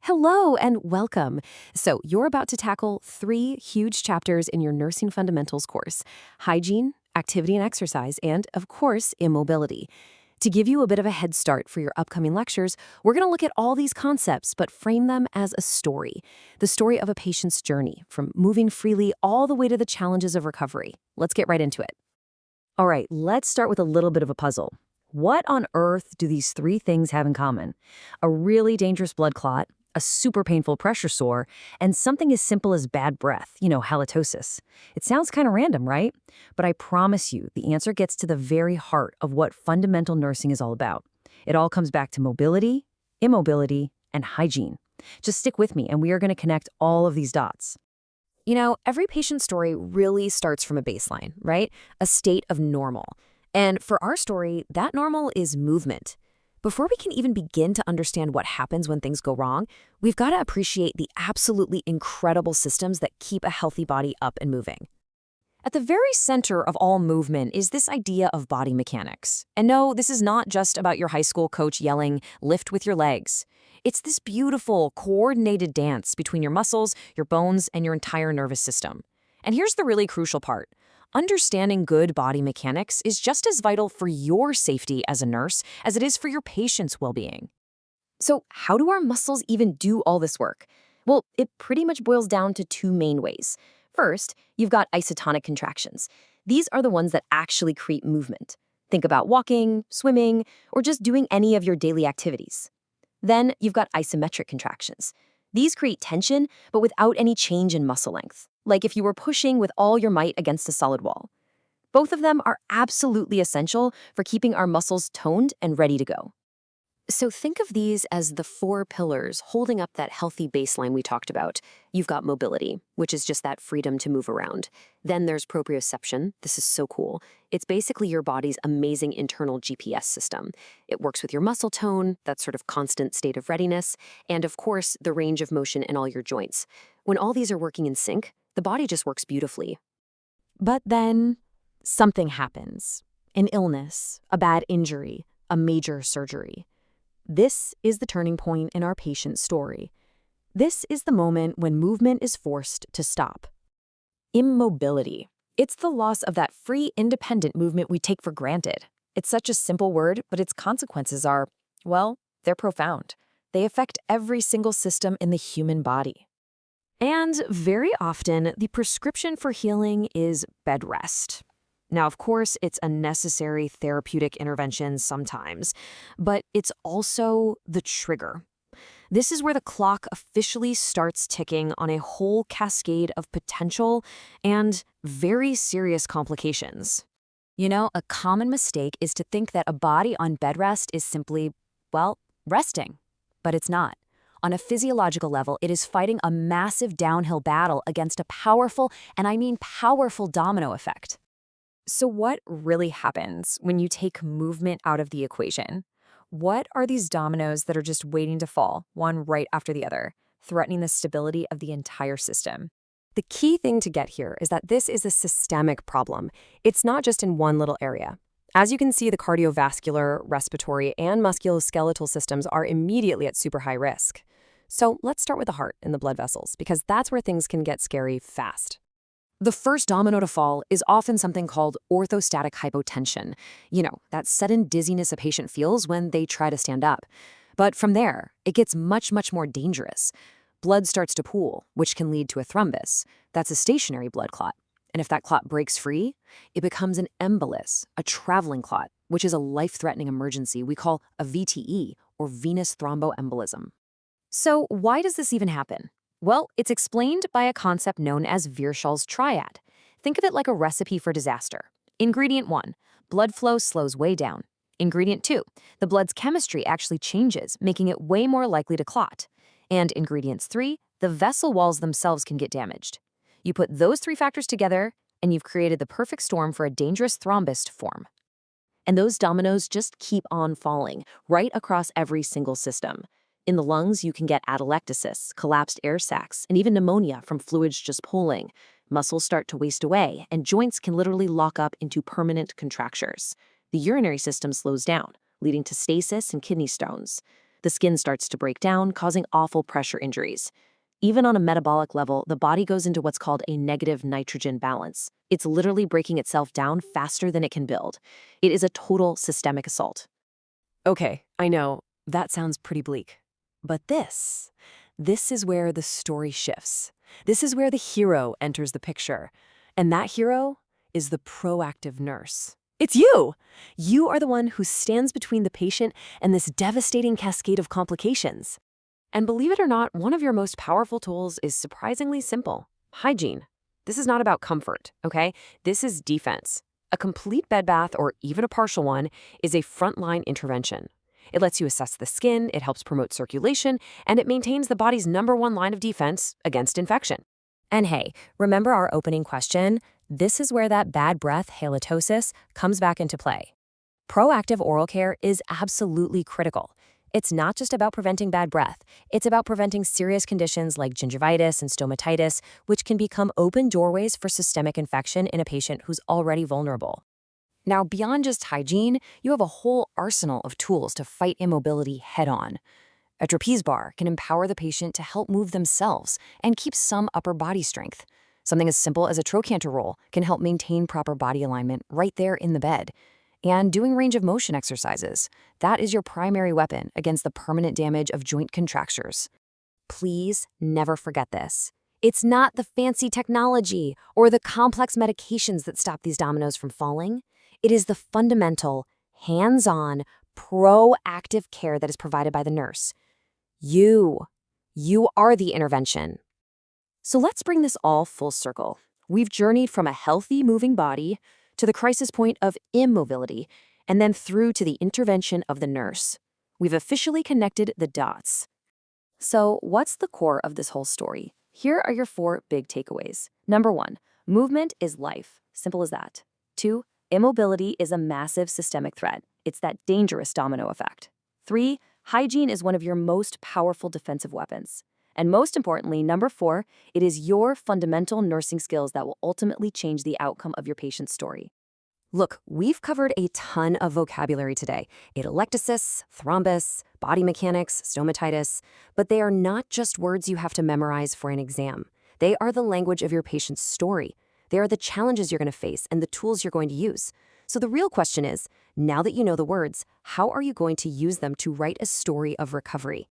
Hello and welcome. So, you're about to tackle three huge chapters in your Nursing Fundamentals course: hygiene, activity and exercise, and, of course, immobility. To give you a bit of a head start for your upcoming lectures, we're going to look at all these concepts but frame them as a story: the story of a patient's journey, from moving freely all the way to the challenges of recovery. Let's get right into it. All right, let's start with a little bit of a puzzle. What on earth do these three things have in common? A really dangerous blood clot, a super painful pressure sore, and something as simple as bad breath, halitosis. It sounds kind of random, right? But I promise you, the answer gets to the very heart of what fundamental nursing is all about. It all comes back to mobility, immobility, and hygiene. Just stick with me, and we are going to connect all of these dots. Every patient story really starts from a baseline, right? A state of normal. And for our story, that normal is movement. Before we can even begin to understand what happens when things go wrong, we've got to appreciate the absolutely incredible systems that keep a healthy body up and moving. At the very center of all movement is this idea of body mechanics. And no, this is not just about your high school coach yelling, "Lift with your legs." It's this beautiful, coordinated dance between your muscles, your bones, and your entire nervous system. And here's the really crucial part. Understanding good body mechanics is just as vital for your safety as a nurse as it is for your patient's well-being. So how do our muscles even do all this work? Well, it pretty much boils down to two main ways. First, you've got isotonic contractions. These are the ones that actually create movement. Think about walking, swimming, or just doing any of your daily activities. Then you've got isometric contractions. These create tension, but without any change in muscle length, like if you were pushing with all your might against a solid wall. Both of them are absolutely essential for keeping our muscles toned and ready to go. So think of these as the four pillars holding up that healthy baseline we talked about. You've got mobility, which is just that freedom to move around. Then there's proprioception. This is so cool. It's basically your body's amazing internal GPS system. It works with your muscle tone, that sort of constant state of readiness, and of course, the range of motion in all your joints. When all these are working in sync, the body just works beautifully. But then something happens. An illness, a bad injury, a major surgery. This is the turning point in our patient's story. This is the moment when movement is forced to stop. Immobility. It's the loss of that free, independent movement we take for granted. It's such a simple word, but its consequences are, well, they're profound. They affect every single system in the human body. And very often, the prescription for healing is bed rest. Now, of course, it's a necessary therapeutic intervention sometimes, but it's also the trigger. This is where the clock officially starts ticking on a whole cascade of potential and very serious complications. A common mistake is to think that a body on bed rest is simply, well, resting. But it's not. On a physiological level, it is fighting a massive downhill battle against a powerful, and I mean powerful, domino effect. So what really happens when you take movement out of the equation? What are these dominoes that are just waiting to fall, one right after the other, threatening the stability of the entire system? The key thing to get here is that this is a systemic problem. It's not just in one little area. As you can see, the cardiovascular, respiratory, and musculoskeletal systems are immediately at super high risk. So let's start with the heart and the blood vessels, because that's where things can get scary fast. The first domino to fall is often something called orthostatic hypotension. That sudden dizziness a patient feels when they try to stand up. But from there, it gets much, much more dangerous. Blood starts to pool, which can lead to a thrombus. That's a stationary blood clot. And if that clot breaks free, it becomes an embolus, a traveling clot, which is a life-threatening emergency we call a VTE, or venous thromboembolism. So why does this even happen? Well, it's explained by a concept known as Virchow's triad. Think of it like a recipe for disaster. Ingredient 1, blood flow slows way down. Ingredient 2, the blood's chemistry actually changes, making it way more likely to clot. And ingredients 3, the vessel walls themselves can get damaged. You put those three factors together, and you've created the perfect storm for a dangerous thrombus to form. And those dominoes just keep on falling, right across every single system. In the lungs, you can get atelectasis, collapsed air sacs, and even pneumonia from fluids just pooling. Muscles start to waste away, and joints can literally lock up into permanent contractures. The urinary system slows down, leading to stasis and kidney stones. The skin starts to break down, causing awful pressure injuries. Even on a metabolic level, the body goes into what's called a negative nitrogen balance. It's literally breaking itself down faster than it can build. It is a total systemic assault. Okay, I know, that sounds pretty bleak. But this is where the story shifts. This is where the hero enters the picture. And that hero is the proactive nurse. It's you! You are the one who stands between the patient and this devastating cascade of complications. And believe it or not, one of your most powerful tools is surprisingly simple: hygiene. This is not about comfort, okay? This is defense. A complete bed bath, or even a partial one, is a frontline intervention. It lets you assess the skin, it helps promote circulation, and it maintains the body's #1 line of defense against infection. And hey, remember our opening question? This is where that bad breath, halitosis, comes back into play. Proactive oral care is absolutely critical. It's not just about preventing bad breath. It's about preventing serious conditions like gingivitis and stomatitis, which can become open doorways for systemic infection in a patient who's already vulnerable. Now, beyond just hygiene, you have a whole arsenal of tools to fight immobility head-on. A trapeze bar can empower the patient to help move themselves and keep some upper body strength. Something as simple as a trochanter roll can help maintain proper body alignment right there in the bed. And doing range of motion exercises, that is your primary weapon against the permanent damage of joint contractures. Please never forget this. It's not the fancy technology or the complex medications that stop these dominoes from falling. It is the fundamental, hands-on, proactive care that is provided by the nurse. You are the intervention. So let's bring this all full circle. We've journeyed from a healthy, moving body to the crisis point of immobility, and then through to the intervention of the nurse. We've officially connected the dots. So what's the core of this whole story? Here are your 4 big takeaways. Number 1, movement is life. Simple as that. 2, immobility is a massive systemic threat. It's that dangerous domino effect. 3, hygiene is one of your most powerful defensive weapons. And most importantly, number 4, it is your fundamental nursing skills that will ultimately change the outcome of your patient's story. Look, we've covered a ton of vocabulary today: atelectasis, thrombus, body mechanics, stomatitis, but they are not just words you have to memorize for an exam. They are the language of your patient's story. They are the challenges you're going to face and the tools you're going to use. So the real question is, now that you know the words, how are you going to use them to write a story of recovery?